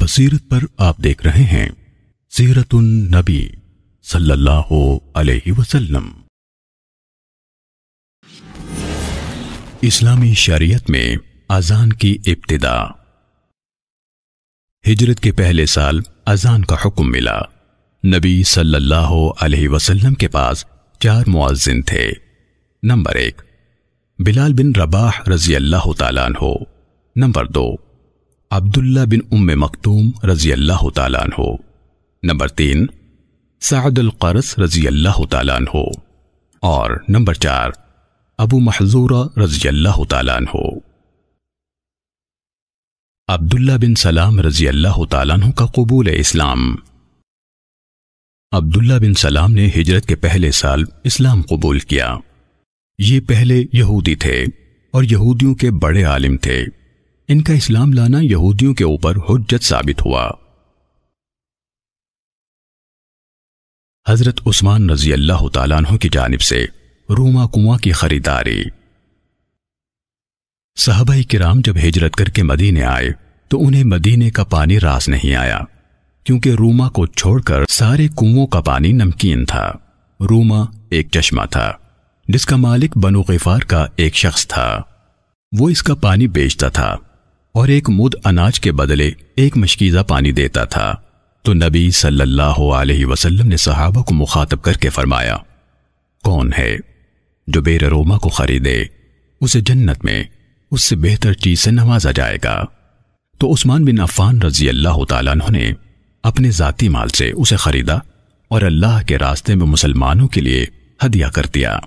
بصیرت پر آپ دیکھ رہے ہیں سیرت النبی صلی اللہ علیہ وسلم۔ اسلامی شریعت میں اذان کی ابتدا۔ ہجرت کے پہلے سال اذان کا حکم ملا۔ نبی صلی اللہ علیہ وسلم کے پاس 4 مؤذن تھے۔ نمبر 1 بلال بن رباح رضی اللہ تعالیٰ عنہ۔ نمبر 2 عبداللہ بن ام مکتوم رضی اللہ تعالیٰ عنہ۔ نمبر 3 سعد القرظ رضی اللہ تعالیٰ عنہ۔ اور نمبر 4 ابو محذورہ رضی اللہ تعالیٰ عنہ۔ عبداللہ بن سلام رضی اللہ تعالیٰ عنہ کا قبول اسلام۔ عبداللہ بن سلام نے ہجرت کے پہلے سال اسلام قبول کیا۔ یہ پہلے یہودی تھے اور یہودیوں کے بڑے عالم تھے۔ ان کا اسلام لانا یہودیوں کے اوپر حجت ثابت ہوا۔ حضرت عثمان رضی اللہ تعالیٰ عنہ کی جانب سے روما کنواں کی خریداری۔ صحابہ کرام جب ہجرت کر کے مدینے آئے تو انہیں مدینے کا پانی راس نہیں آیا، کیونکہ روما کو چھوڑ کر سارے کنووں کا پانی نمکین تھا۔ روما ایک چشمہ تھا جس کا مالک بنو غفار کا ایک شخص تھا۔ وہ اس کا پانی بیچتا تھا اور ایک مد اناج کے بدلے ایک مشکیزہ پانی دیتا تھا۔ تو نبی صلی اللہ علیہ وسلم نے صحابہ کو مخاطب کر کے فرمایا، کون ہے جو بیر روما کو خریدے؟ اسے جنت میں اس سے بہتر چیز سے نوازا جائے گا۔ تو عثمان بن عفان رضی اللہ تعالیٰ عنہ نے اپنے ذاتی مال سے اسے خریدا اور اللہ کے راستے میں مسلمانوں کے لیے ہدیہ کر دیا۔